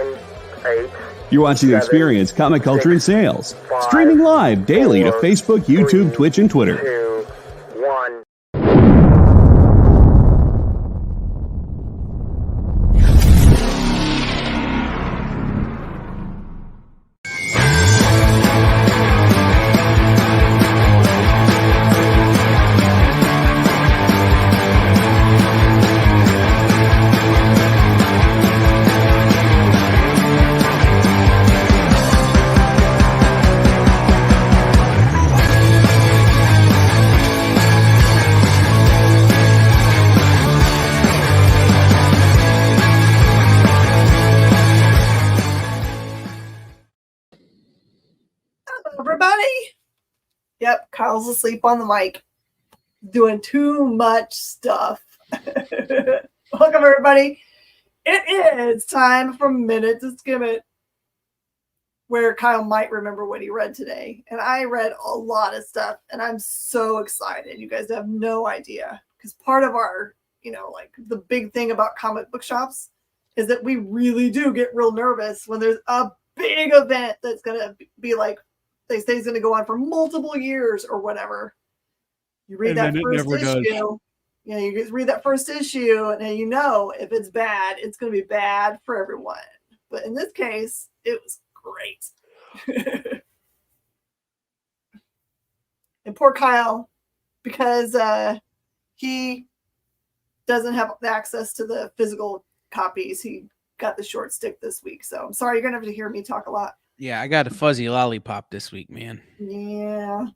9, 8. You're watching Experience Comic Culture and Sales. Streaming live daily to Facebook, YouTube, Twitch, and Twitter. 2, 1. Everybody. Yep, Kyle's asleep on the mic, doing too much stuff. Welcome, everybody. It is time for Minute to Skim It, where Kyle might remember what he read today. And I read a lot of stuff, and I'm so excited. You guys have no idea. Because part of our, like the big thing about comic book shops is that we really do get real nervous when there's a big event that's going to be like, they say it's going to go on for multiple years or whatever. You read that first issue. You just read that first issue, and then if it's bad, it's going to be bad for everyone. But in this case, it was great. And poor Kyle, because he doesn't have access to the physical copies. He got the short stick this week. So I'm sorry, you're going to have to hear me talk a lot. Yeah, I got a fuzzy lollipop this week, man. Yeah.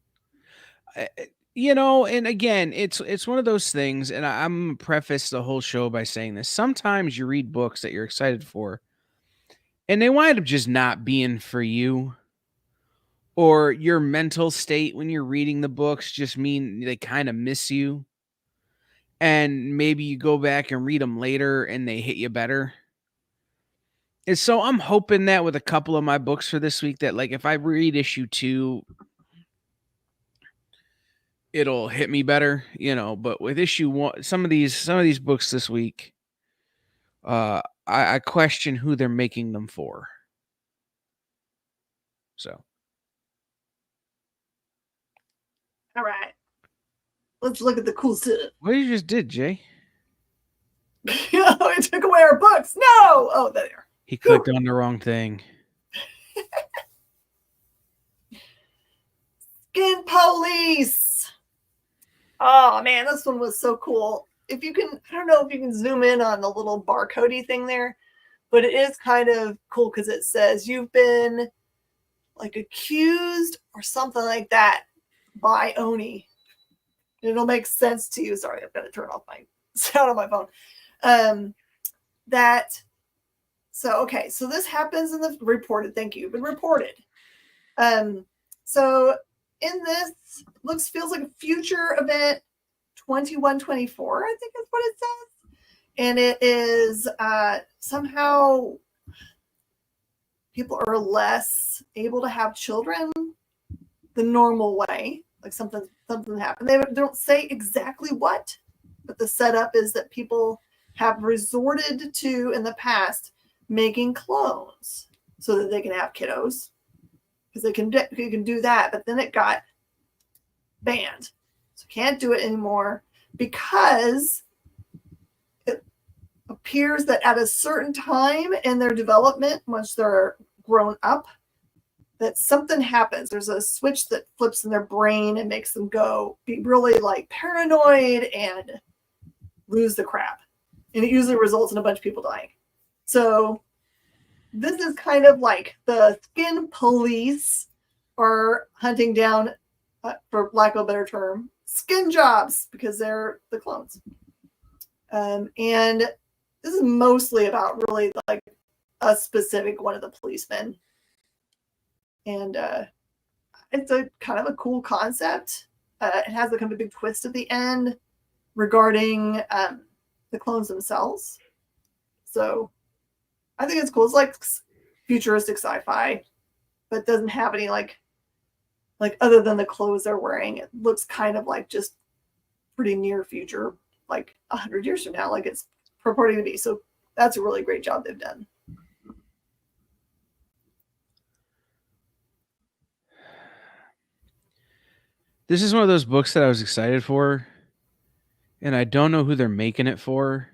And again, it's one of those things, and I'm going to preface the whole show by saying this. Sometimes you read books that you're excited for, and they wind up just not being for you. Or your mental state when you're reading the books just mean they kind of miss you. And maybe you go back and read them later and they hit you better. And so I'm hoping that with a couple of my books for this week that, like, if I read issue 2, it'll hit me better, but with issue 1, some of these books this week, I question who they're making them for. So. All right. Let's look at the cool stuff. What you just did, Jay? It took away our books. No! Oh, there. He clicked on the wrong thing. Skin Police. Oh, man, this one was so cool. If you can, I don't know if you can zoom in on the little barcode-y thing there, but it is kind of cool because it says you've been like accused or something like that by Oni. It'll make sense to you. Sorry, I've got to turn off my sound on my phone. So this happens in the reported. Thank you. Been reported. So in this feels like a future event 2124, I think is what it says. And it is somehow people are less able to have children the normal way. Like something happened. They don't say exactly what, but the setup is that people have resorted to in the past making clones so that they can have kiddos, because they can do that. But then it got banned, so can't do it anymore because it appears that at a certain time in their development, once they're grown up, that something happens. There's a switch that flips in their brain and makes them be really like paranoid and lose the crap. And it usually results in a bunch of people dying. So this is kind of like the Skin Police are hunting down, for lack of a better term, skin jobs because they're the clones. And this is mostly about really like a specific one of the policemen. And it's a kind of a cool concept. It has a kind of a big twist at the end regarding the clones themselves. So I think it's cool. It's like futuristic sci-fi, but doesn't have any like other than the clothes they're wearing. It looks kind of like just pretty near future, like 100 years from now, like it's purporting to be. So that's a really great job they've done. This is one of those books that I was excited for, and I don't know who they're making it for.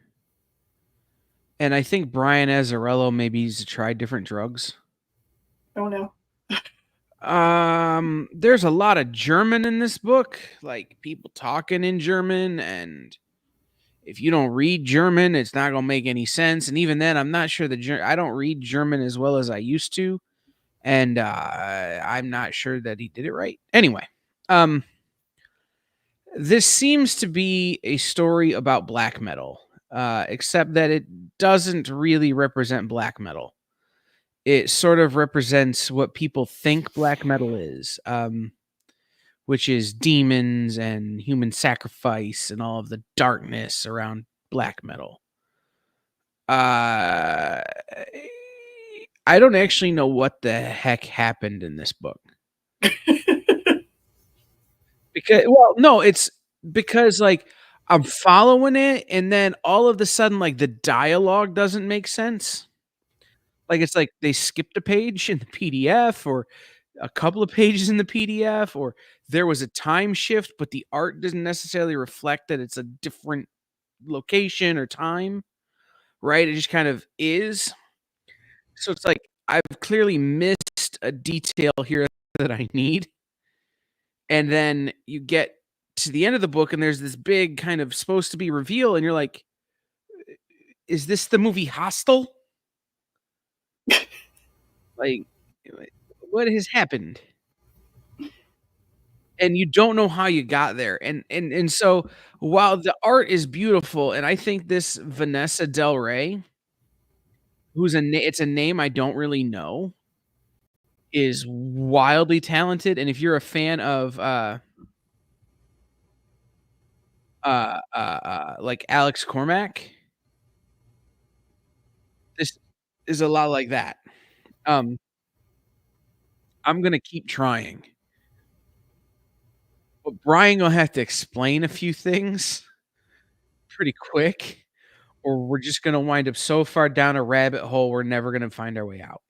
And I think Brian Azzarello maybe he's tried different drugs. Oh no. There's a lot of German in this book, like people talking in German, and if you don't read German, it's not gonna make any sense. And even then, I'm not sure I don't read German as well as I used to, and I'm not sure that he did it right. Anyway, this seems to be a story about black metal, except that it doesn't really represent black metal. It sort of represents what people think black metal is, which is demons and human sacrifice and all of the darkness around black metal. I don't actually know what the heck happened in this book. It's because like I'm following it, and then all of a sudden, like the dialogue doesn't make sense. Like it's like they skipped a page in the PDF, or a couple of pages in the PDF, or there was a time shift, but the art doesn't necessarily reflect that it's a different location or time, right? It just kind of is. So it's like I've clearly missed a detail here that I need. And then you get to the end of the book and there's this big kind of supposed to be reveal, and you're like, is this the movie Hostel? Like, what has happened? And you don't know how you got there. And so while the art is beautiful, and I think this Vanessa Del Rey, it's a name I don't really know, is wildly talented. And if you're a fan of like Alex Cormack, this is a lot like that. I'm gonna keep trying. But Brian gonna have to explain a few things pretty quick, or we're just gonna wind up so far down a rabbit hole we're never gonna find our way out.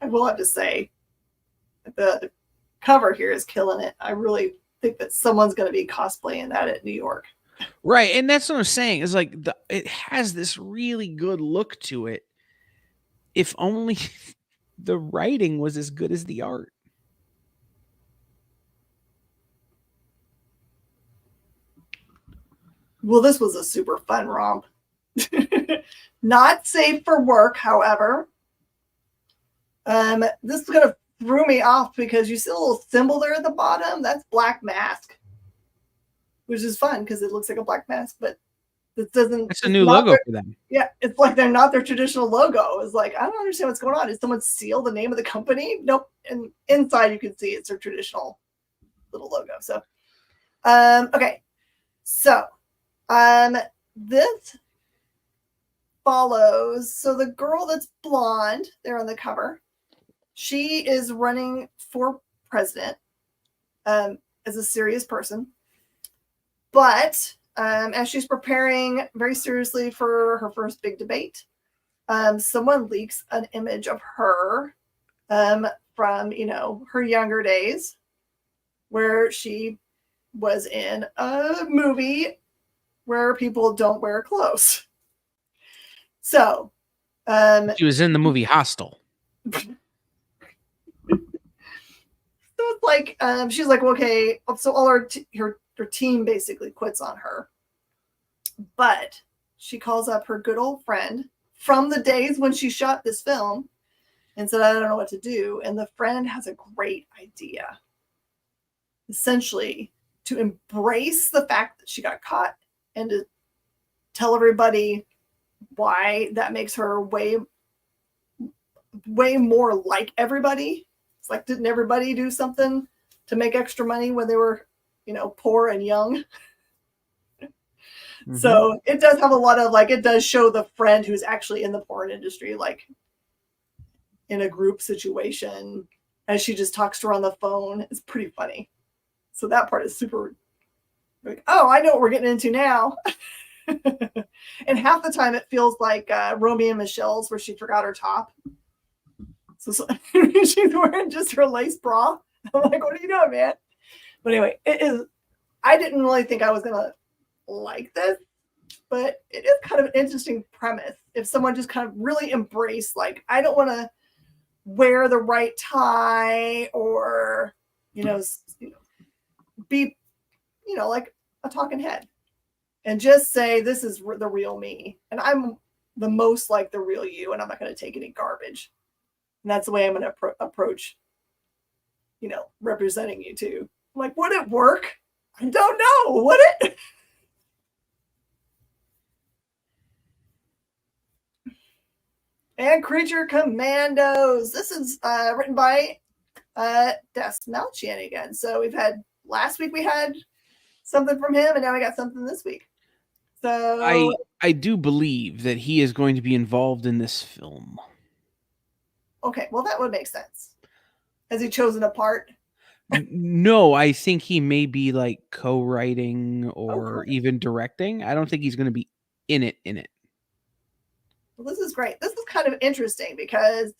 I will have to say, the cover here is killing it. I really think that someone's going to be cosplaying that at New York. Right, and that's what I'm saying. Is like it has this really good look to it. If only the writing was as good as the art. Well, this was a super fun romp. Not safe for work, however. This is gonna threw me off because you see a little symbol there at the bottom. That's Black Mask, which is fun because it looks like a black mask, but it doesn't. That's a new logo for them. Yeah, it's like they're not their traditional logo. It's like I don't understand what's going on. Did someone seal the name of the company? Nope. And inside you can see it's their traditional little logo. So, okay, so this follows. So the girl that's blonde there on the cover, she is running for president as a serious person. But as she's preparing very seriously for her first big debate, someone leaks an image of her from, her younger days where she was in a movie where people don't wear clothes. So she was in the movie Hostel. So it's like she's like, well, okay, so all her team basically quits on her, but she calls up her good old friend from the days when she shot this film and said, I don't know what to do. And the friend has a great idea, essentially to embrace the fact that she got caught and to tell everybody why that makes her way more like everybody. It's like, didn't everybody do something to make extra money when they were, poor and young? Mm-hmm. So it does have a lot of it does show the friend who's actually in the porn industry, like in a group situation, as she just talks to her on the phone. It's pretty funny. So that part is super like, oh, I know what we're getting into now. And half the time it feels like Romeo and Michelle's where she forgot her top. So she's wearing just her lace bra. I'm like, what are you doing, man? But anyway, it is. I didn't really think I was gonna like this, but it is kind of an interesting premise. If someone just kind of really embraced, like, I don't want to wear the right tie, or be like a talking head, and just say this is the real me, and I'm the most like the real you, and I'm not going to take any garbage. And that's the way I'm going to approach representing you too. Like, would it work? I don't know. Would it? And Creature Commandos. This is written by Des Malchian again. So last week we had something from him, and now we got something this week. So I do believe that he is going to be involved in this film. Okay, well, that would make sense. Has he chosen a part? No, I think he may be like co-writing or even directing. I don't think he's going to be in it. Well, this is great. This is kind of interesting because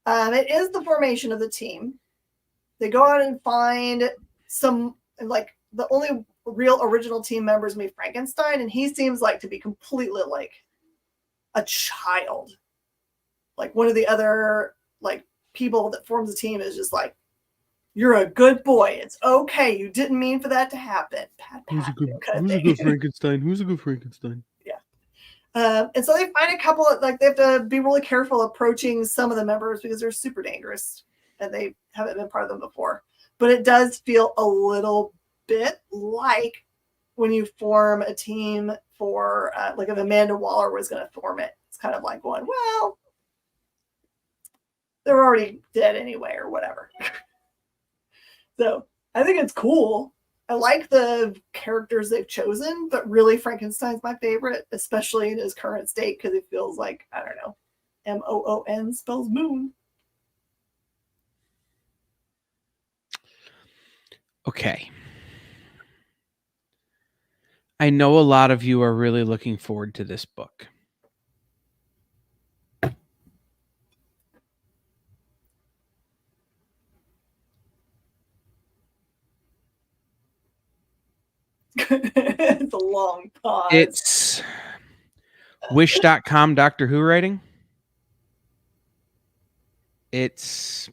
it is the formation of the team. They go out and find some, like, the only real original team members meet Frankenstein, and he seems like to be completely like a child. Like, one of the other like people that forms the team is just like, you're a good boy. It's okay. You didn't mean for that to happen. Who's a good Frankenstein? Who's a good Frankenstein? Yeah. And so they find a couple of, like, they have to be really careful approaching some of the members because they're super dangerous and they haven't been part of them before. But it does feel a little bit like when you form a team for, like, if Amanda Waller was going to form it, it's kind of like going, well, they're already dead anyway or whatever. So I think it's cool. I like the characters they've chosen, but really Frankenstein's my favorite, especially in his current state, because it feels like, I don't know, Moon spells moon. Okay. I know a lot of you are really looking forward to this book. It's a long pause. It's Wish.com Doctor Who writing. It's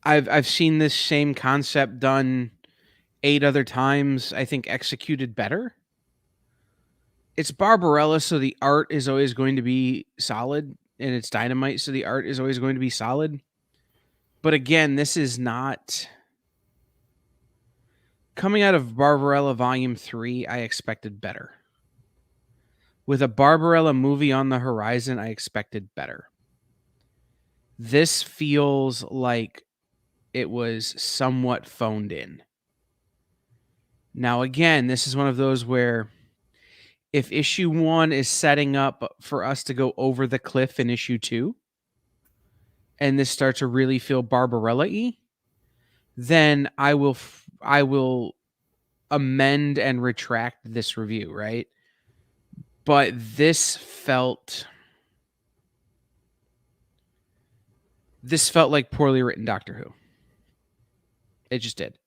I've seen this same concept done 8 other times, I think executed better. It's Barbarella, so the art is always going to be solid, and it's Dynamite, so the art is always going to be solid. But again, this is not coming out of Barbarella Volume 3, I expected better. With a Barbarella movie on the horizon, I expected better. This feels like it was somewhat phoned in. Now, again, this is one of those where if issue 1 is setting up for us to go over the cliff in issue 2, and this starts to really feel Barbarella-y, then I will amend and retract this review, right? But this felt like poorly written Doctor Who. It just did.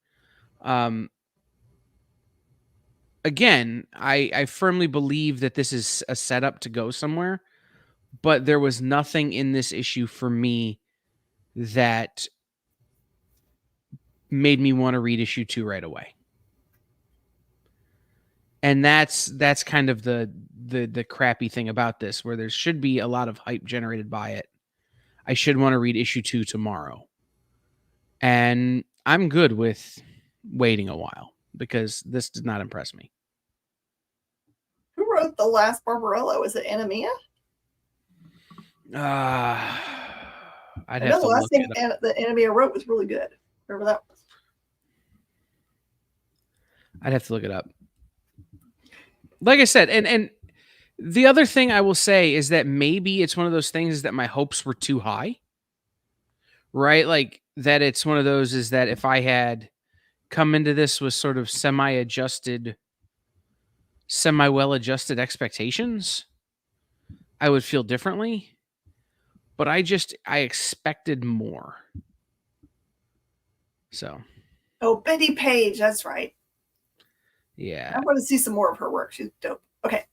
Again, I firmly believe that this is a setup to go somewhere, but there was nothing in this issue for me that made me want to read issue 2 right away. And that's kind of the crappy thing about this, where there should be a lot of hype generated by it. I should want to read issue 2 tomorrow. And I'm good with waiting a while because this did not impress me. Who wrote the last Barbarella? Was it Anamia? I'd have to the last look thing it up. that Anamia wrote was really good. Whatever that was. I'd have to look it up. Like I said, and the other thing I will say is that maybe it's one of those things that my hopes were too high, right? Like that it's one of those is that if I had come into this with sort of semi-well-adjusted expectations, I would feel differently. But I expected more. So Oh, Betty Page. That's right. Yeah. I want to see some more of her work. She's dope. Okay.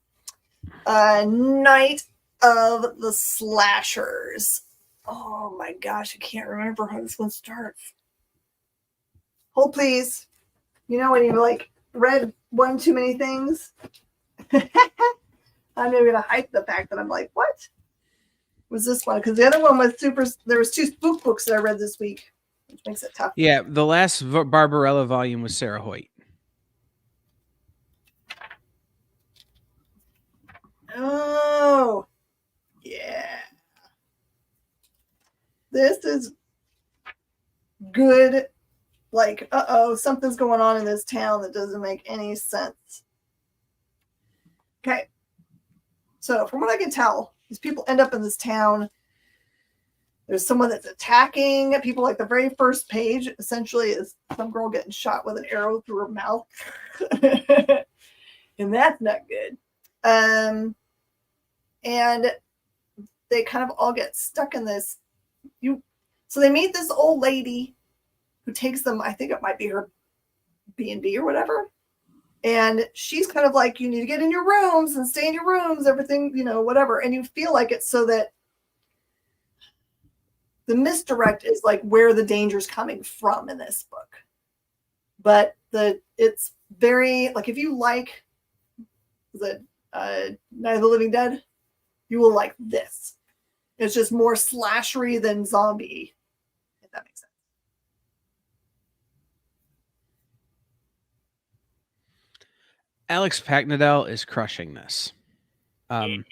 Night of the Slashers. Oh my gosh, I can't remember how this one starts. Hold please. You know when you like read one too many things? I'm even gonna hype the fact that I'm like, what was this one? Because the other one was super. There was 2 spook books that I read this week, which makes it tough. Yeah, the last Barbarella volume was Sarah Hoyt. Oh, yeah. This is good. Like, something's going on in this town that doesn't make any sense. Okay. So, from what I can tell, these people end up in this town. There's someone that's attacking people. Like the very first page, essentially, is some girl getting shot with an arrow through her mouth. And that's not good. And they kind of all get stuck in this. So they meet this old lady who takes them, I think it might be her B&B or whatever. And she's kind of like, you need to get in your rooms and stay in your rooms, everything, whatever. And you feel like it's so that the misdirect is like where the danger's coming from in this book. But it's very, like, if you like the Night of the Living Dead, you will like this. It's just more slashery than zombie, if that makes sense. Alex Packnadel is crushing this. I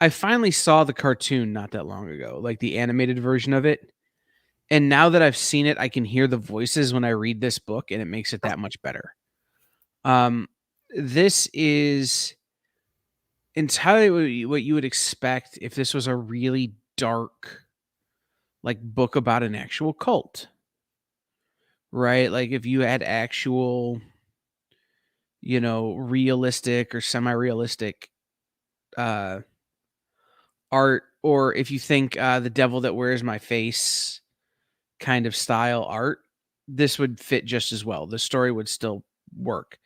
finally saw the cartoon not that long ago, like the animated version of it. And now that I've seen it, I can hear the voices when I read this book, and it makes it that much better. This is entirely what you would expect if this was a really dark, like, book about an actual cult, right? Like if you had actual, realistic or semi-realistic art, or if you think The Devil That Wears My Face kind of style art, this would fit just as well. The story would still work.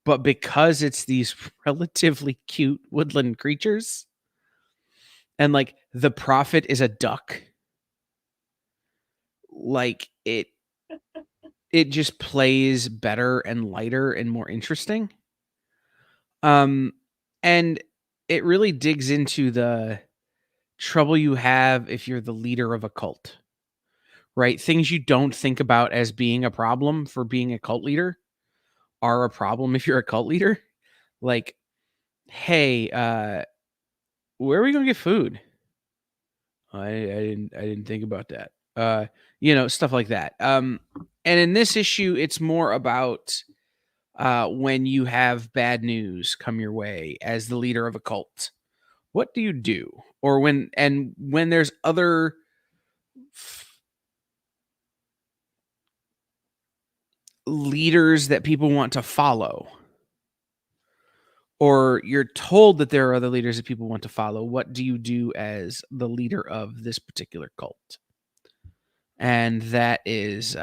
But because it's these relatively cute woodland creatures, and like the prophet is a duck, like it just plays better and lighter and more interesting. And it really digs into the trouble you have if you're the leader of a cult, right? Things you don't think about as being a problem for being a cult leader are a problem if you're a cult leader. Like, hey, where are we gonna get food? I didn't think about that. Stuff like that. And in this issue, it's more about when you have bad news come your way as the leader of a cult. What do you do? Or when there's other leaders that people want to follow, or you're told that there are other leaders that people want to follow, what do you do as the leader of this particular cult? And that is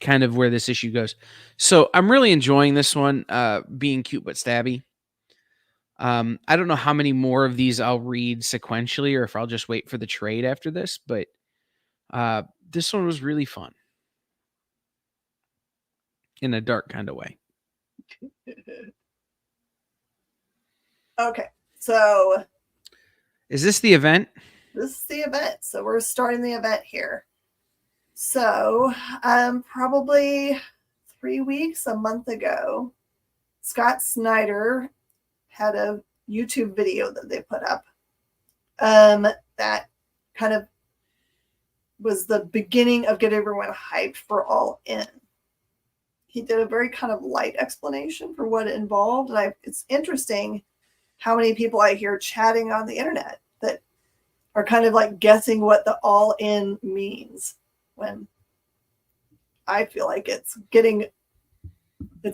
kind of where this issue goes. So I'm really enjoying this one, being cute but stabby. I don't know how many more of these I'll read sequentially or if I'll just wait for the trade after this, but this one was really fun in a dark kind of way. Okay, so is this the event? This is the event. So we're starting the event here. So probably 3 weeks, a month ago, Scott Snyder had a YouTube video that they put up that kind of was the beginning of getting everyone hyped for All In. He did a very kind of light explanation for what it involved. And it's interesting how many people I hear chatting on the internet that are kind of like guessing what the All In means, when I feel like it's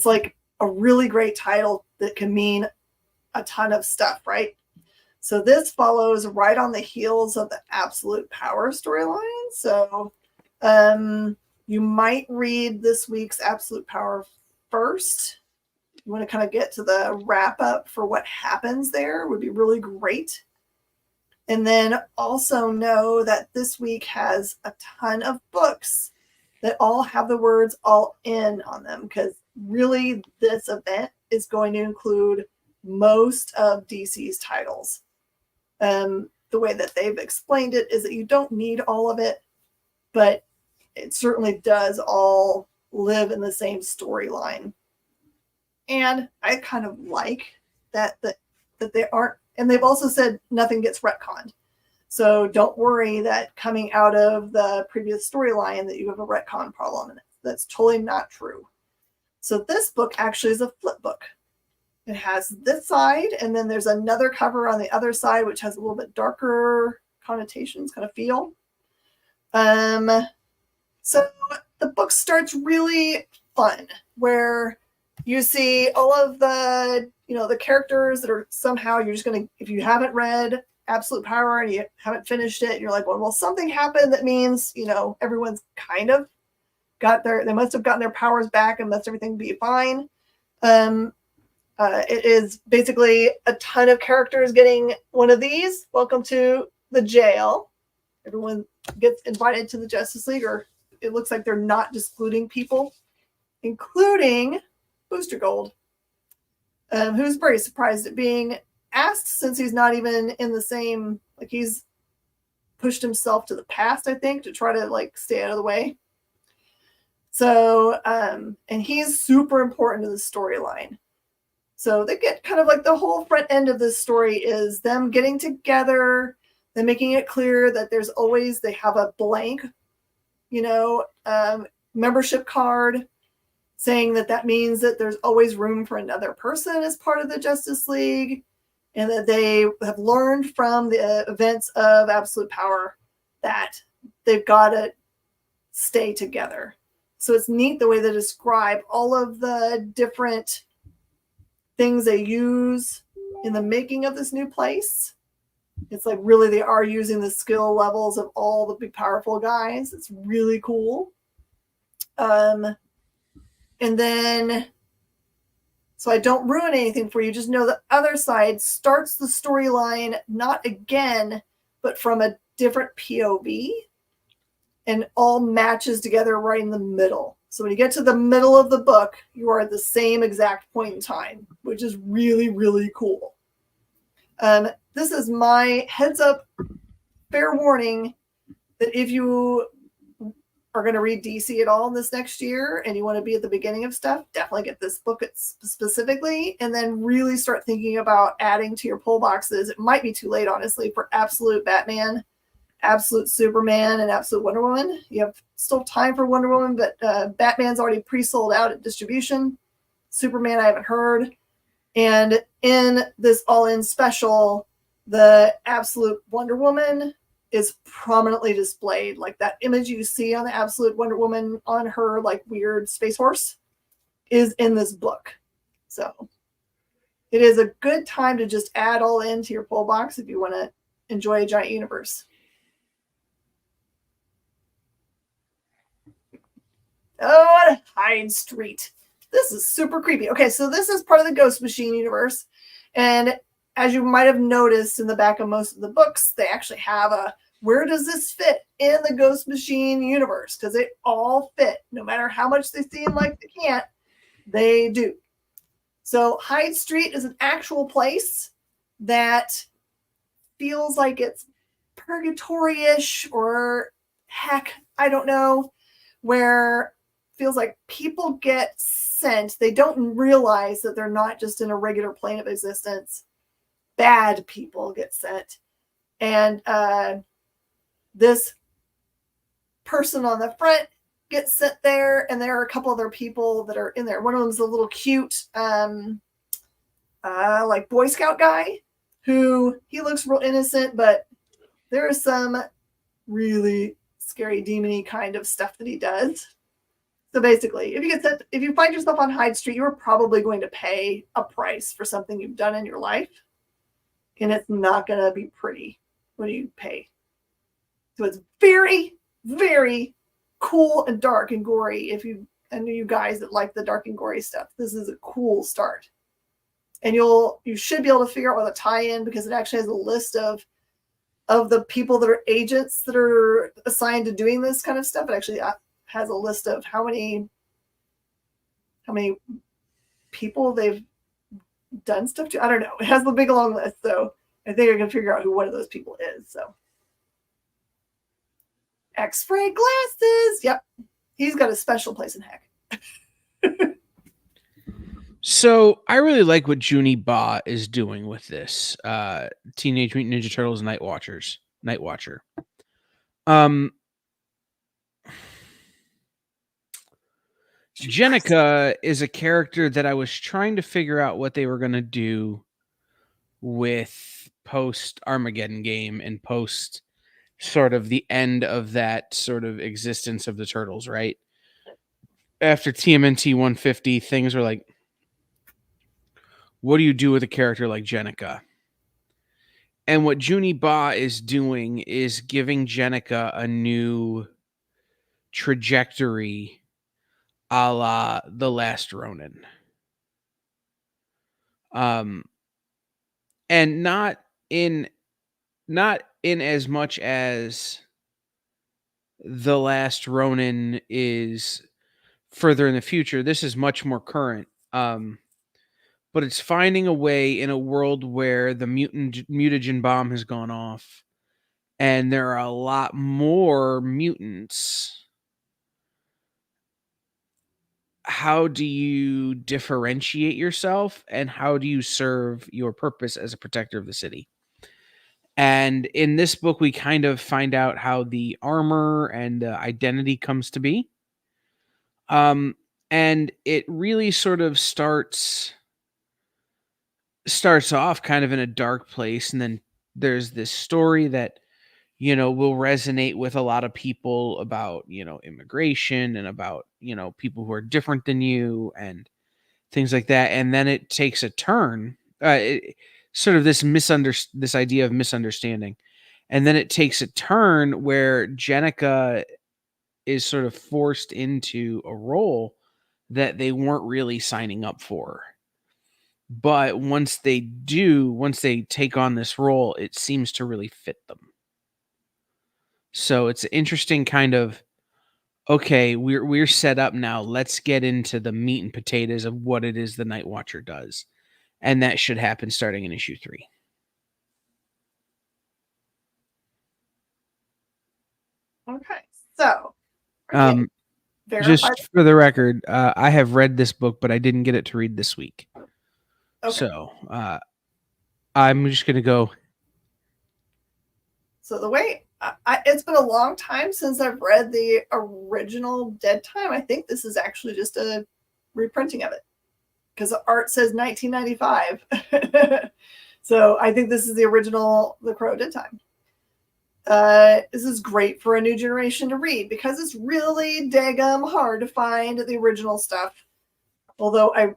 like a really great title that can mean a ton of stuff, right? So this follows right on the heels of the Absolute Power storyline. So you might read this week's Absolute Power first. You want to kind of get to the wrap up for what happens there, would be really great. And then also know that this week has a ton of books that all have the words all in on them, because really this event is going to include most of DC's titles. The way that they've explained it is that you don't need all of it, but it certainly does all live in the same storyline. And I kind of like that they aren't, and they've also said nothing gets retconned. So don't worry that coming out of the previous storyline that you have a retcon problem in it. That's totally not true. So this book actually is a flip book. It has this side, and then there's another cover on the other side, which has a little bit darker connotations, kind of feel. So the book starts really fun, where you see all of the, the characters that are somehow, you're just going to, if you haven't read Absolute Power and you haven't finished it, you're like, well, something happened that means, everyone's kind of they must have gotten their powers back and must everything be fine. It is basically a ton of characters getting one of these. Welcome to the jail. Everyone gets invited to the Justice League, or it looks like they're not excluding people, including Booster Gold, who's very surprised at being asked, since he's not even in the same, he's pushed himself to the past, I think, to try to stay out of the way. So, and he's super important to the storyline. So they get kind of the whole front end of this story is them getting together, them making it clear that there's always, they have a blank, membership card, saying that means that there's always room for another person as part of the Justice League, and that they have learned from the events of Absolute Power that they've got to stay together. So it's neat the way they describe all of the different things they use in the making of this new place. It's really they are using the skill levels of all the big powerful guys. It's really cool. And then, so I don't ruin anything for you, just know the other side starts the storyline not again, but from a different POV, and all matches together right in the middle. So when you get to the middle of the book, you are at the same exact point in time, which is really, really cool. This is my heads up, fair warning, that if you are going to read DC at all this next year and you want to be at the beginning of stuff, definitely get this book specifically, and then really start thinking about adding to your pull boxes. It might be too late, honestly, for Absolute Batman, Absolute Superman, and Absolute Wonder Woman. You have still time for Wonder Woman, but Batman's already pre-sold out at distribution. Superman, I haven't heard. And in this all-in special, the Absolute Wonder Woman is prominently displayed. That image you see on the Absolute Wonder Woman on her weird space horse is in this book. So it is a good time to just add all into your pull box if you want to enjoy a giant universe. Oh, Hyde Street. This is super creepy. Okay, so this is part of the Ghost Machine universe. And as you might have noticed in the back of most of the books, they actually have a, where does this fit in the Ghost Machine universe? Because they all fit. No matter how much they seem like they can't, they do. So Hyde Street is an actual place that feels like it's purgatory-ish, or heck, I don't know, where feels like people get sent. They don't realize that they're not just in a regular plane of existence. Bad people get sent. And this person on the front gets sent there, and there are a couple other people that are in there. One of them is a little cute Boy Scout guy, who he looks real innocent, but there is some really scary demony kind of stuff that he does. So basically, if you find yourself on Hyde Street, you are probably going to pay a price for something you've done in your life. and it's not going to be pretty when you pay. So it's very, very cool and dark and gory. If you and you guys that like the dark and gory stuff, this is a cool start. And you should be able to figure out what the tie-in, because it actually has a list of the people that are agents that are assigned to doing this kind of stuff. It actually has a list of how many people they've done stuff to. I don't know. It has the big long list, so I think I can figure out who one of those people is. So X-ray glasses. Yep. He's got a special place in heck. So I really like what Junie Ba is doing with this Teenage Mutant Ninja Turtles Night Watcher. Jenica is a character that I was trying to figure out what they were going to do with post Armageddon game and post sort of the end of that sort of existence of the Turtles, right? After TMNT 150, things were like, what do you do with a character like Jenica? And what Junie Ba is doing is giving Jenica a new trajectory a la The Last Ronin. And not in as much as The Last Ronin is further in the future. This is much more current. But it's finding a way in a world where the mutagen bomb has gone off and there are a lot more mutants. How do you differentiate yourself, and how do you serve your purpose as a protector of the city? And in this book, we kind of find out how the armor and the identity comes to be. And it really sort of starts off kind of in a dark place, and then there's this story that will resonate with a lot of people about immigration and about people who are different than you and things like that. And then it takes a turn, sort of this idea of misunderstanding, and then it takes a turn where Jenica is sort of forced into a role that they weren't really signing up for. But once they take on this role, it seems to really fit them. So it's an interesting kind of, okay, we're set up now. Let's get into the meat and potatoes of what it is the Night Watcher does. And that should happen starting in issue 3. Okay. So just for the record, I have read this book, but I didn't get it to read this week. Okay. So I'm just going to go. So the way it's been a long time since I've read the original Dead Time. I think this is actually just a reprinting of it, because the art says 1995. So I think this is the original The Crow Dead Time. This is great for a new generation to read, because it's really daggum hard to find the original stuff. Although I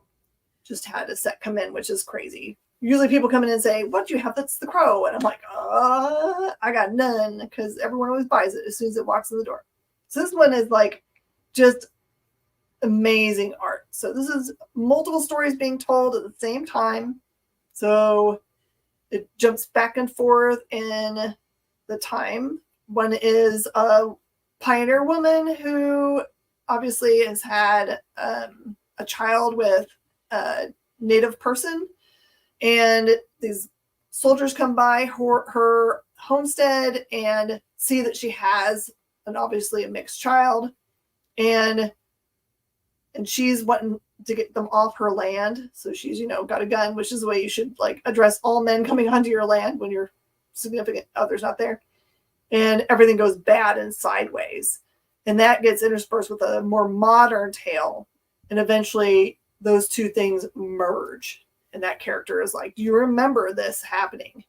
just had a set come in, which is crazy. Usually people come in and say, what do you have that's The Crow? And I'm like, I got none, because everyone always buys it as soon as it walks in the door. So this one is like just amazing art. So this is multiple stories being told at the same time. So it jumps back and forth in the time. One is a pioneer woman who obviously has had a child with a native person, and these soldiers come by her homestead and see that she has obviously a mixed child, and she's wanting to get them off her land. So she's got a gun, which is the way you should address all men coming onto your land when your significant other's not there. And everything goes bad and sideways, and that gets interspersed with a more modern tale, and eventually those two things merge. And that character is like, do you remember this happening?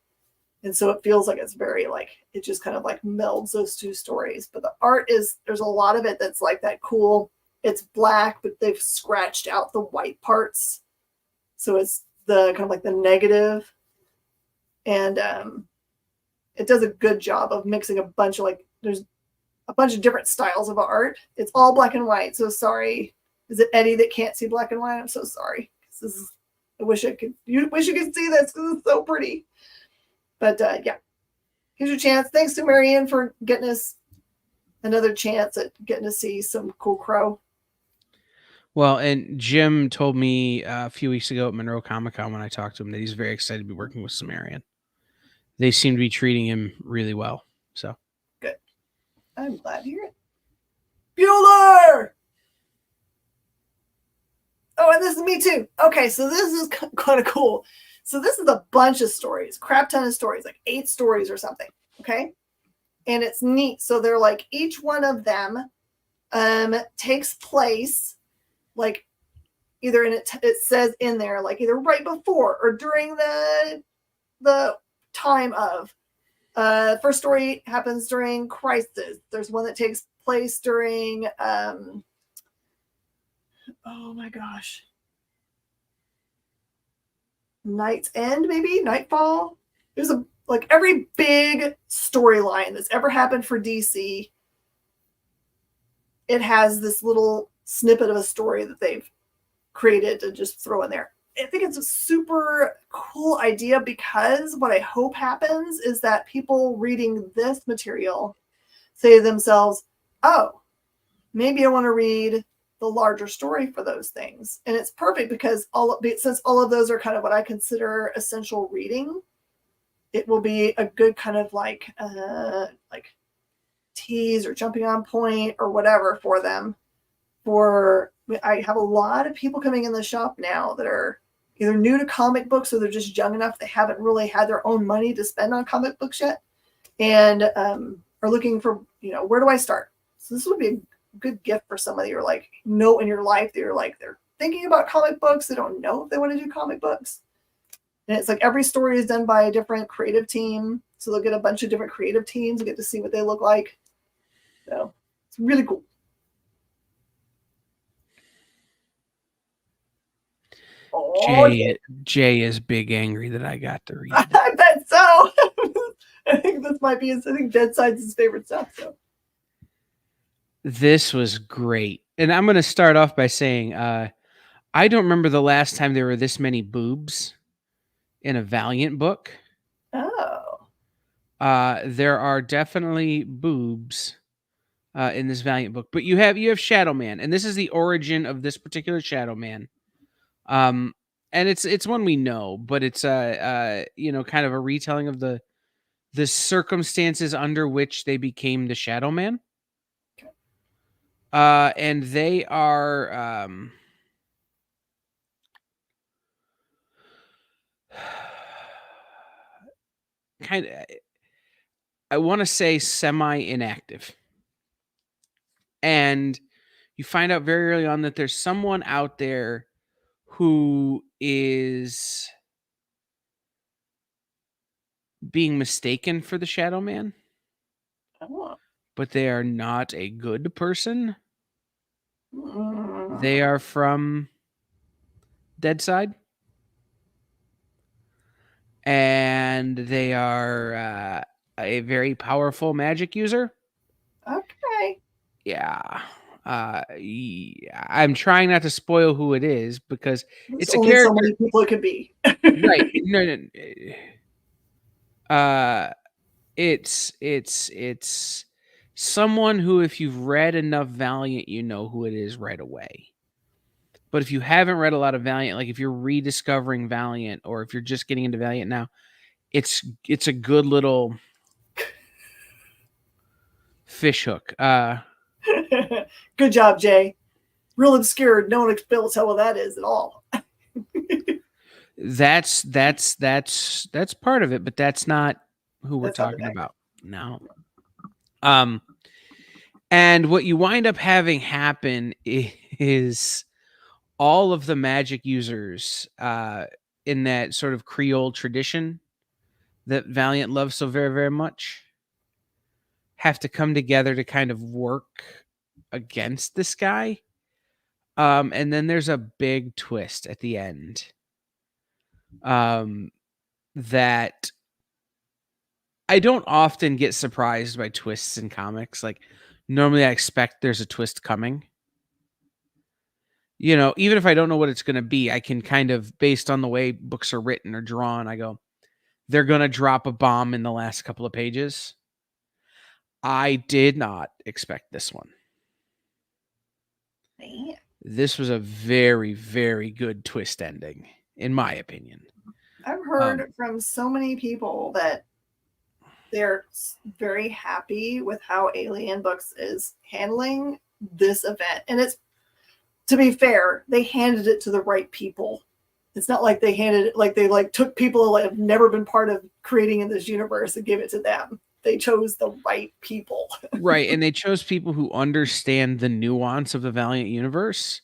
And so it feels like it's very it just kind of melds those two stories. But the art there's a lot of it that's like that cool. It's black, but they've scratched out the white parts. So it's the kind of the negative. And it does a good job of mixing a bunch of there's a bunch of different styles of art. It's all black and white. So sorry. Is it Eddie that can't see black and white? I'm so sorry. I wish you could see this because it's so pretty. But yeah, here's your chance. Thanks to Marianne for getting us another chance at getting to see some cool crow. Well, and Jim told me a few weeks ago at Monroe Comic-Con when I talked to him that he's very excited to be working with Sumerian. They seem to be treating him really well. So good. I'm glad to hear it. Bueller! Oh, and this is me too. Okay, so this is kind of cool. So this is a bunch of stories, crap ton of stories, like 8 stories or something. Okay. And it's neat. So they're like, each one of them takes place like either it says in there, like either right before or during the time of. First story happens during crisis. There's one that takes place during oh my gosh, Night's End, maybe Nightfall. There's like every big storyline that's ever happened for DC. It has this little snippet of a story that they've created to just throw in there. I think it's a super cool idea because what I hope happens is that people reading this material say to themselves, oh, maybe I want to read the larger story for those things. And it's perfect because since all of those are kind of what I consider essential reading, it will be a good kind of like tease or jumping on point or whatever for them. I have a lot of people coming in the shop now that are either new to comic books or they're just young enough they haven't really had their own money to spend on comic books yet, and are looking for, where do I start? So this would be a good gift for somebody you're like, in your life that you're like, they're thinking about comic books, they don't know if they want to do comic books. And it's like every story is done by a different creative team, so they'll get a bunch of different creative teams and get to see what they look like. So it's really cool. Oh, Jay is big angry that I got to read. I bet so. I think this might be I think Deadside's his favorite stuff. So this was great. And I'm going to start off by saying I don't remember the last time there were this many boobs in a Valiant book. Oh. There are definitely boobs in this Valiant book, but you have Shadow Man, and this is the origin of this particular Shadow Man. And it's one we know, but it's kind of a retelling of the circumstances under which they became the Shadow Man. Okay. And they are kind of, I want to say, semi-inactive. And you find out very early on that there's someone out there who is being mistaken for the Shadow Man. Oh. But they are not a good person. Mm. They are from Deadside. And they are a very powerful magic user. Okay. Yeah. I'm trying not to spoil who it is because it's only a character. So many people it could be. Right. No. It's someone who, if you've read enough Valiant, you know who it is right away. But if you haven't read a lot of Valiant, like if you're rediscovering Valiant or if you're just getting into Valiant now, it's a good little fish hook. Good job, Jay. Real obscure. No one will be able to tell what that is at all. That's part of it, but that's not who we're talking about. No. And what you wind up having happen is all of the magic users in that sort of Creole tradition that Valiant loves so very, very much have to come together to kind of work against this guy. And then there's a big twist at the end that I don't often get surprised by twists in comics. Like, normally I expect there's a twist coming. You know, even if I don't know what it's going to be, I can kind of, based on the way books are written or drawn, I go, they're going to drop a bomb in the last couple of pages. I did not expect this one. Man. This was a very, very good twist ending, in my opinion. I've heard from so many people that they're very happy with how Alien Books is handling this event. And it's, to be fair, they handed it to the right people. It's not like they handed it, like they like took people that have never been part of creating in this universe and give it to them. They chose the right people. Right. And they chose people who understand the nuance of the Valiant universe,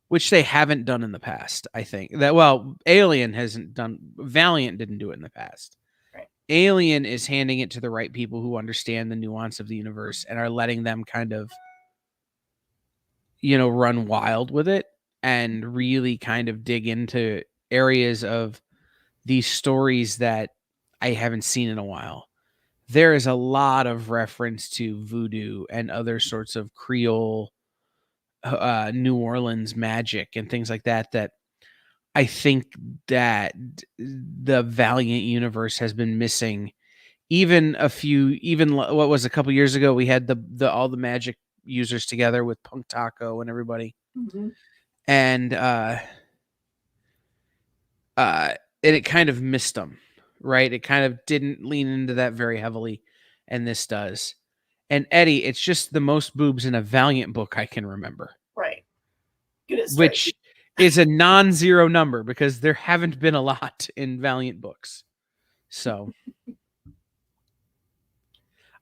which they haven't done in the past. I think that, well, Alien hasn't done, Valiant didn't do it in the past. Right. Alien is handing it to the right people who understand the nuance of the universe and are letting them kind of, you know, run wild with it and really kind of dig into areas of these stories that I haven't seen in a while. There is a lot of reference to voodoo and other sorts of Creole, New Orleans magic and things like that, that I think that the Valiant universe has been missing. Even what was a couple years ago, we had the all the magic users together with Punk Taco and everybody. Mm-hmm. And it kind of missed them, right? It kind of didn't lean into that very heavily, and this does. And Eddie, it's just the most boobs in a Valiant book I can remember. Right. Get it straight. Which is a non-zero number because there haven't been a lot in Valiant books. So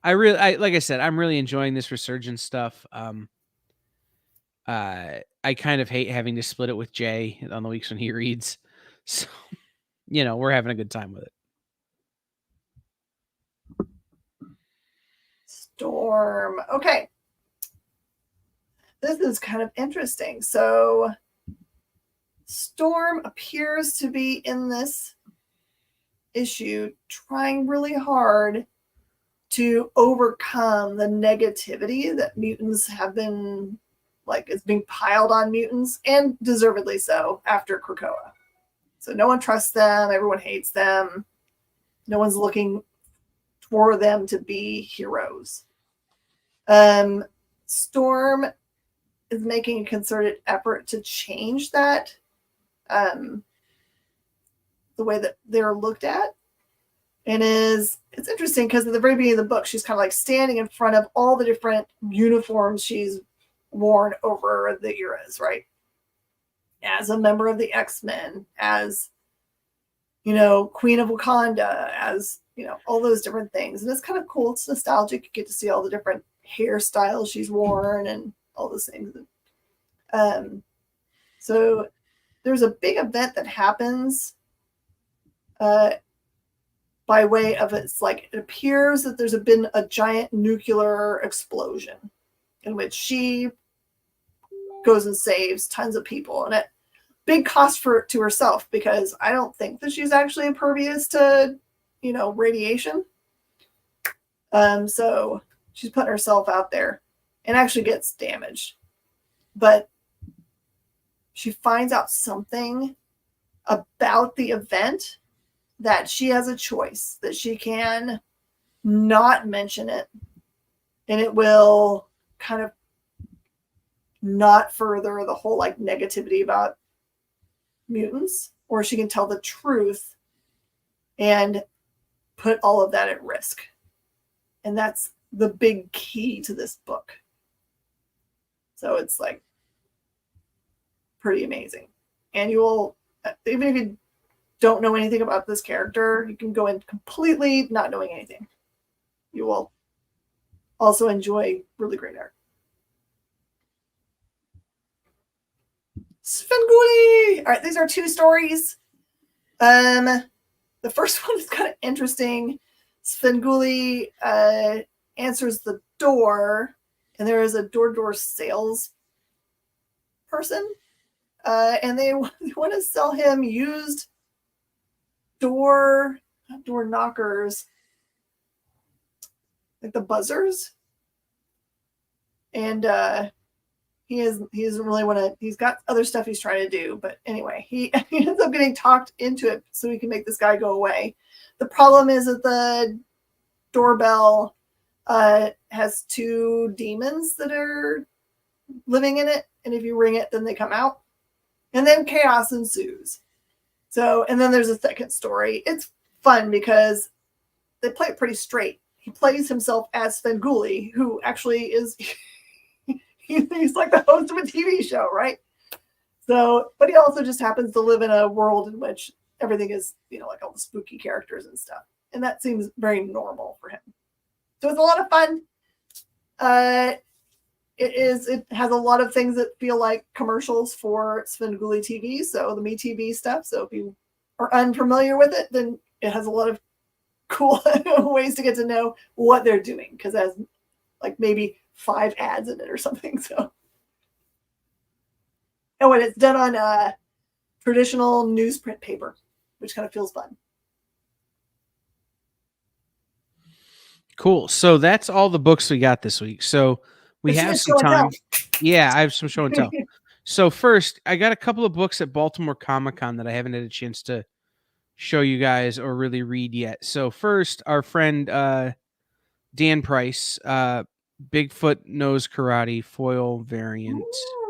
I like I said, I'm really enjoying this resurgence stuff. I kind of hate having to split it with Jay on the weeks when he reads. So, you know, we're having a good time with it. Storm. Okay. This is kind of interesting. So Storm appears to be in this issue trying really hard to overcome the negativity that mutants have been, like, is being piled on mutants, and deservedly so, after Krakoa. So no one trusts them. Everyone hates them. No one's looking for them to be heroes. Storm is making a concerted effort to change that, the way that they're looked at. And it's interesting because at the very beginning of the book, she's kind of like standing in front of all the different uniforms she's worn over the eras, right? As a member of the X-Men, as, you know, Queen of Wakanda, as, you know, all those different things. And it's kind of cool. It's nostalgic. You get to see all the different hairstyles she's worn and all those things. So there's a big event that happens by way of, it's like, it appears that there's been a giant nuclear explosion in which she goes and saves tons of people, and at big cost to herself, because I don't think that she's actually impervious to, you know, radiation. So she's putting herself out there and actually gets damaged, but she finds out something about the event that she has a choice, that she can not mention it, and it will kind of not further the whole, like, negativity about mutants, or she can tell the truth and put all of that at risk. And that's the big key to this book. So it's like pretty amazing. And you will, even if you don't know anything about this character, you can go in completely not knowing anything. You will also enjoy really great art. Svengoolie! All right, these are two stories. The first one is kind of interesting. Svengoolie answers the door, and there is a door-to-door sales person, and they want to sell him used door knockers like the buzzers. And he doesn't really want to. He's got other stuff he's trying to do, but anyway, he ends up getting talked into it so he can make this guy go away. The problem is that the doorbell has 2 demons that are living in it, and if you ring it, then they come out, and then chaos ensues. So, and then there's a second story. It's fun because they play it pretty straight. He plays himself as Svengoolie, who actually is. He's like the host of a TV show, right? So, but he also just happens to live in a world in which everything is, like all the spooky characters and stuff. And that seems very normal for him. So it's a lot of fun. It has a lot of things that feel like commercials for Svengoolie TV, so the MeTV stuff. So if you are unfamiliar with it, then it has a lot of cool ways to get to know what they're doing, because it has like maybe 5 ads in it or something. So, and it's done on traditional newsprint paper, which kind of feels fun. Cool. So that's all the books we got this week. So we have some time. Yeah, I have some show and tell. So first, I got a couple of books at Baltimore Comic-Con that I haven't had a chance to show you guys or really read yet. So first, our friend Dan Price, Bigfoot Nose Karate foil variant.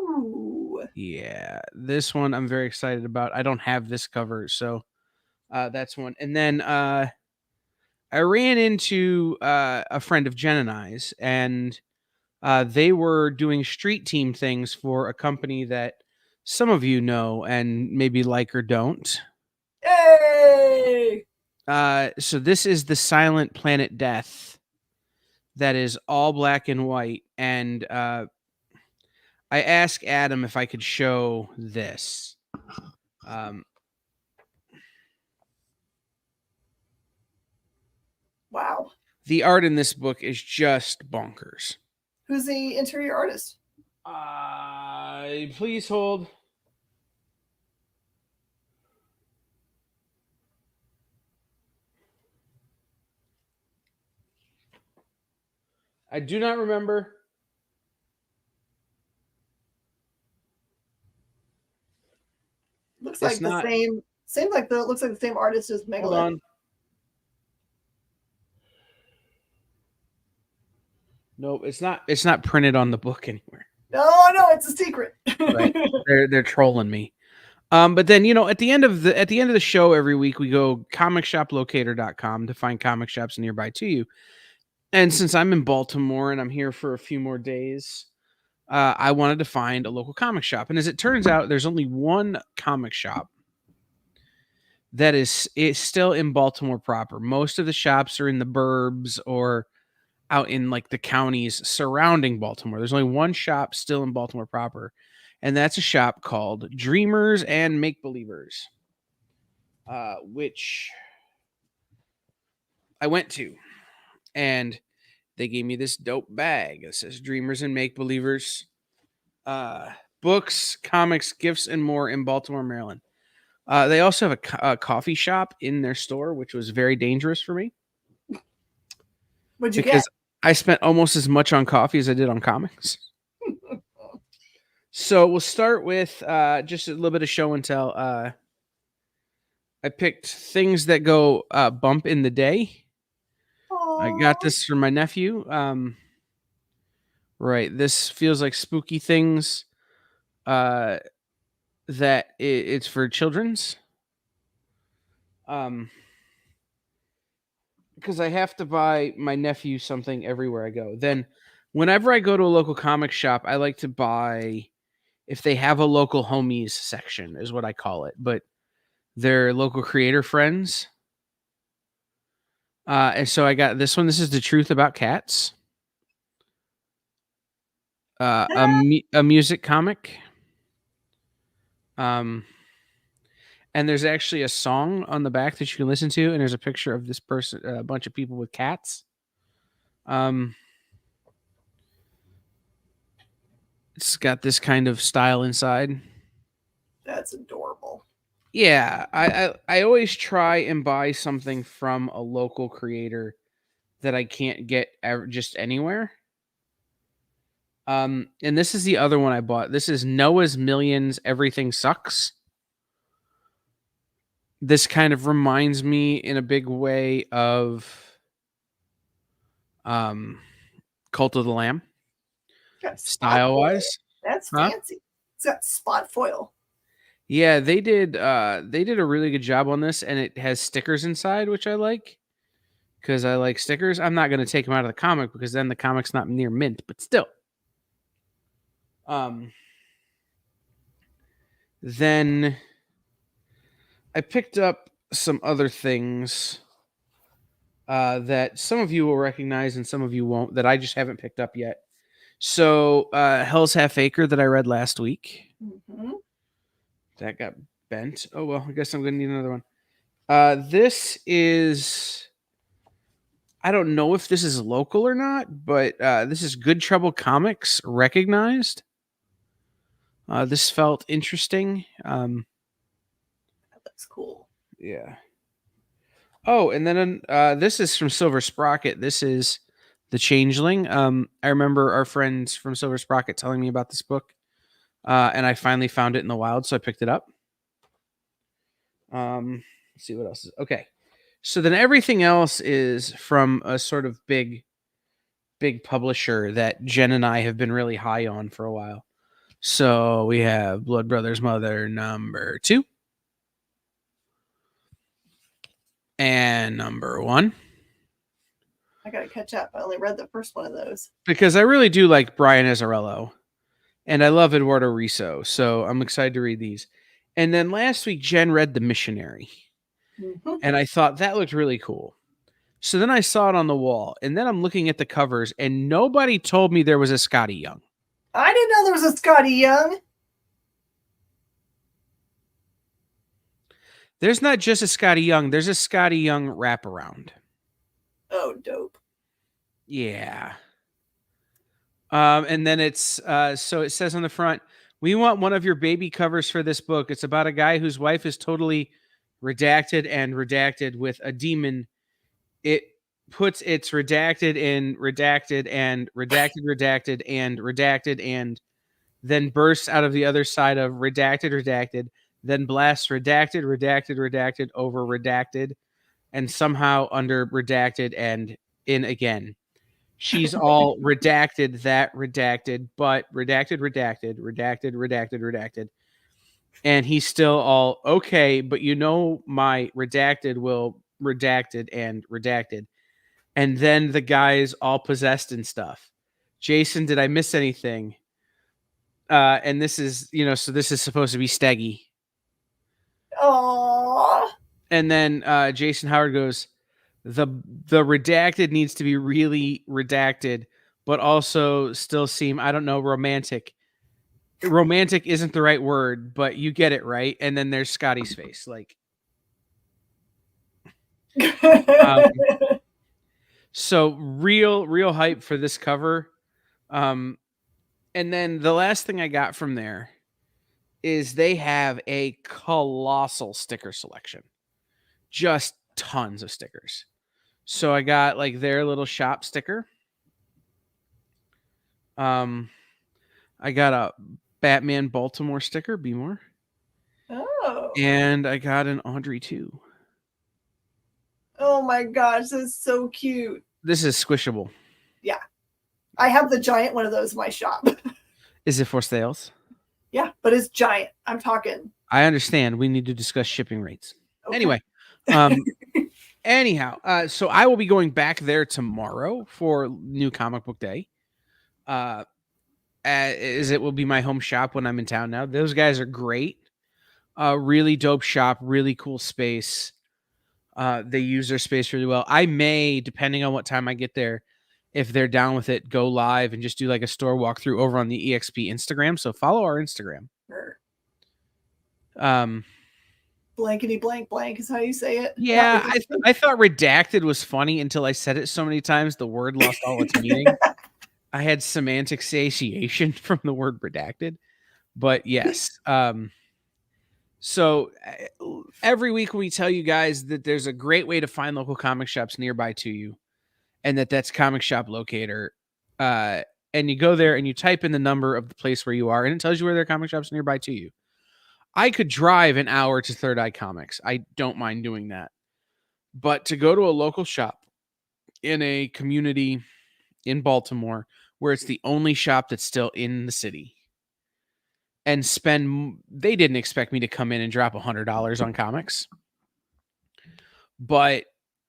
Ooh. Yeah, this one I'm very excited about. I don't have this cover, so that's one. And then I ran into a friend of Jen and I's, and they were doing street team things for a company that some of you know and maybe like or don't. Hey! So this is the Silent Planet Death that is all black and white. And I asked Adam if I could show this. Wow. The art in this book is just bonkers. Who's the interior artist? Please hold. I do not remember. Looks like the same. Seems like looks like the same artist as Megalith. Hold on. Nope, it's not. It's not printed on the book anywhere. No, it's a secret. Right. They're trolling me. But then, at the end of the show every week, we go comicshoplocator.com to find comic shops nearby to you. And since I'm in Baltimore and I'm here for a few more days, I wanted to find a local comic shop. And as it turns out, there's only one comic shop that is still in Baltimore proper. Most of the shops are in the burbs or out in like the counties surrounding Baltimore. There's only one shop still in Baltimore proper, and that's a shop called Dreamers and Make Believers, which I went to, and they gave me this dope bag that says Dreamers and Make Believers, books, comics, gifts, and more in Baltimore, Maryland. They also have a coffee shop in their store, which was very dangerous for me. What'd you get? I spent almost as much on coffee as I did on comics. So we'll start with just a little bit of show and tell. I picked things that go bump in the day. Aww. I got this from my nephew. Right. This feels like spooky things that it's for children's. Because I have to buy my nephew something everywhere I go. Then whenever I go to a local comic shop, I like to buy, if they have a local homies section is what I call it, but they're local creator friends. And so I got this one. This is The Truth About Cats. A music comic. And there's actually a song on the back that you can listen to, and there's a picture of this person, a bunch of people with cats. It's got this kind of style inside. That's adorable. Yeah, I always try and buy something from a local creator that I can't get just anywhere. And this is the other one I bought. This is Noah's Millions, Everything Sucks. This kind of reminds me in a big way of Cult of the Lamb. Style-wise. That's fancy. It's got spot foil. Yeah, they did a really good job on this, and it has stickers inside, which I like. Because I like stickers. I'm not going to take them out of the comic because then the comic's not near mint, but still. Then I picked up some other things that some of you will recognize and some of you won't, that I just haven't picked up yet. So Hell's Half Acre that I read last week. Mm-hmm. That got bent. Oh, well, I guess I'm going to need another one. This is... I don't know if this is local or not, but this is Good Trouble Comics, Recognized. This felt interesting. That looks cool. Yeah. Oh, and then this is from Silver Sprocket. This is The Changeling. I remember our friends from Silver Sprocket telling me about this book, and I finally found it in the wild, so I picked it up. Let's see what else is... Okay. So then everything else is from a sort of big publisher that Jen and I have been really high on for a while. So we have Blood Brothers Mother #2 and #1. I gotta catch up. I only read the first one of those. Because I really do like Brian Azzarello, and I love Eduardo Riso, so I'm excited to read these. And then last week, Jen read The Missionary. Mm-hmm. And I thought that looked really cool. So then I saw it on the wall, and then I'm looking at the covers, and nobody told me there was a Scotty Young. I didn't know there was a Scotty Young. There's not just a Scotty Young. There's a Scotty Young wraparound. Oh, dope. Yeah. And then it's, so it says on the front, we want one of your baby covers for this book. It's about a guy whose wife is totally redacted with a demon. It puts its redacted in redacted and redacted and then bursts out of the other side of redacted, then blasts redacted over redacted, and somehow under redacted and in again. She's all redacted, but redacted. And he's still all okay, but my redacted will redacted. And then the guy's all possessed and stuff. Jason, did I miss anything? And this is, so this is supposed to be Steggy. Oh. And then Jason Howard goes, the redacted needs to be really redacted, but also still seem, I don't know, romantic. Romantic isn't the right word, but you get it, right? And then there's Scotty's face, like. So real hype for this cover. And then the last thing I got from there is they have a colossal sticker selection. Just tons of stickers. So I got like their little shop sticker. I got a Batman Baltimore sticker, be more. Oh. And I got an Audrey too. Oh my gosh, this is so cute. This is squishable. Yeah. I have the giant one of those in my shop. Is it for sales? Yeah, but it's giant. I'm talking. I understand. We need to discuss shipping rates. Okay. Anyway, anyhow, so I will be going back there tomorrow for New Comic Book Day. As it will be my home shop when I'm in town now. Those guys are great. Really dope shop, really cool space. They use their space really well. I may, depending on what time I get there, if they're down with it, go live and just do like a store walkthrough over on the EXP Instagram. So follow our Instagram. Sure. Blankety blank is how you say it. Yeah, I thought redacted was funny until I said it so many times the word lost all its meaning. I had semantic satiation from the word redacted. But yes. So every week we tell you guys that there's a great way to find local comic shops nearby to you. and that's Comic Shop Locator. And you go there and you type in the number of the place where you are, and it tells you where there are comic shops nearby to you. I could drive an hour to Third Eye Comics. I don't mind doing that. But to go to a local shop in a community in Baltimore where it's the only shop that's still in the city and they didn't expect me to come in and drop $100 on comics, but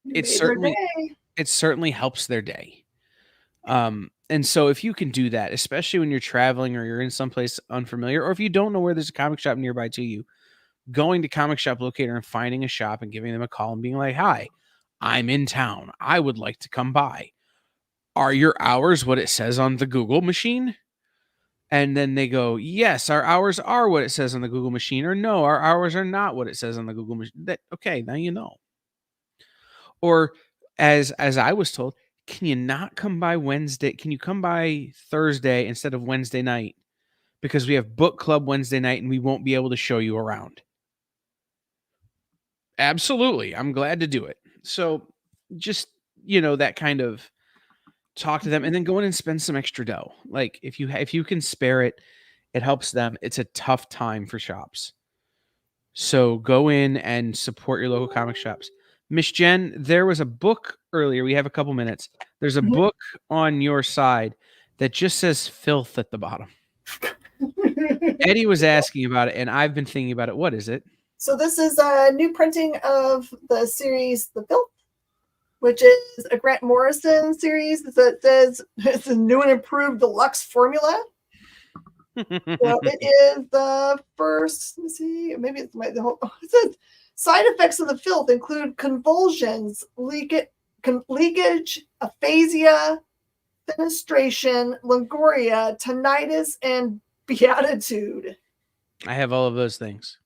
it certainly helps their day. And so if you can do that, especially when you're traveling or you're in someplace unfamiliar, or if you don't know where there's a comic shop nearby to you, going to Comic Shop Locator and finding a shop and giving them a call and being like, "Hi, I'm in town. I would like to come by. Are your hours what it says on the Google machine?" And then they go, "Yes, our hours are what it says on the Google machine," or "No, our hours are not what it says on the Google machine." Okay, now you know. Or as I was told, can you not come by Wednesday? Can you come by Thursday instead of Wednesday night? Because we have book club Wednesday night and we won't be able to show you around. Absolutely. I'm glad to do it. So just, that kind of talk to them and then go in and spend some extra dough. Like if you can spare it, it helps them. It's a tough time for shops. So go in and support your local comic shops. Miss Jen, there was a book earlier. We have a couple minutes. There's a book on your side that just says filth at the bottom. Eddie was asking about it, and I've been thinking about it. What is it? So this is a new printing of the series The Filth, which is a Grant Morrison series that says it's a new and improved deluxe formula. So it is the first, let's see, maybe it's the whole, it says side effects of the filth include convulsions, leakage, aphasia, fenestration, longoria, tinnitus, and beatitude. I have all of those things.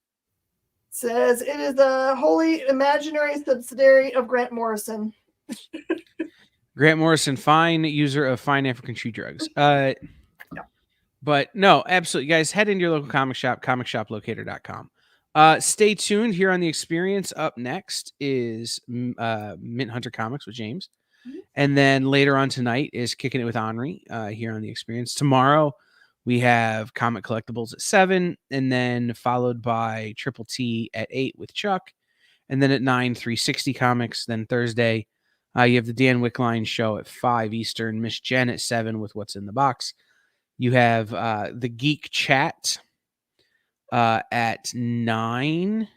It says it is a wholly imaginary subsidiary of Grant Morrison. Grant Morrison, fine user of fine African tree drugs. But no, absolutely. Guys, head into your local comic shop, comicshoplocator.com. Stay tuned here on The Experience. Up next is Mint Hunter Comics with James. And then later on tonight is Kicking It with Henri here on The Experience. Tomorrow we have Comic Collectibles at 7, and then followed by Triple T at 8 with Chuck. And then at 9, 360 Comics. Then Thursday, you have the Dan Wickline show at 5 Eastern, Miss Jen at 7 with What's in the Box. You have the Geek Chat at 9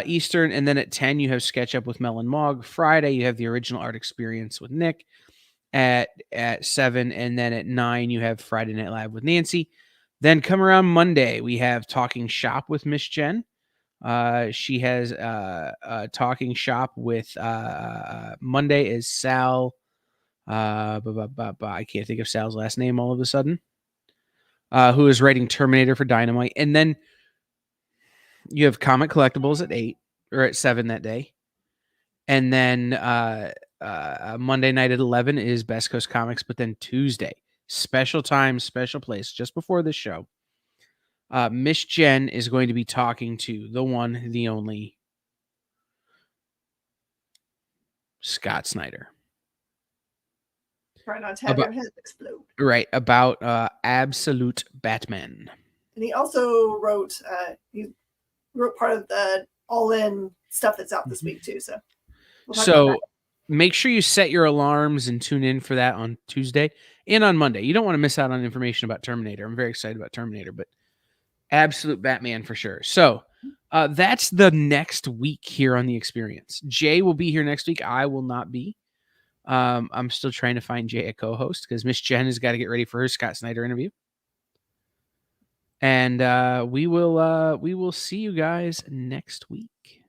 Eastern, and then at 10 you have Sketch Up with Mel and Mog. Friday you have the Original Art Experience with Nick at 7, and then at 9 you have Friday Night Live with Nancy. Then come around Monday we have Talking Shop with Miss Jen. She has Talking Shop with Monday is Sal. I can't think of Sal's last name all of a sudden. Who is writing Terminator for Dynamite. And then you have Comic Collectibles at 8 or at 7 that day. And then Monday night at 11 is Best Coast Comics. But then Tuesday, special time, special place, just before this show, Miss Jen is going to be talking to the one, the only Scott Snyder. Try not to have your head explode. Right, about Absolute Batman. And he also wrote part of the all-in stuff that's out this week too. So make sure you set your alarms and tune in for that on Tuesday and on Monday. You don't want to miss out on information about Terminator. I'm very excited about Terminator, but Absolute Batman for sure. So that's the next week here on The Experience. Jay will be here next week. I will not be. I'm still trying to find Jay a co-host because Miss Jen has got to get ready for her Scott Snyder interview. And we will see you guys next week.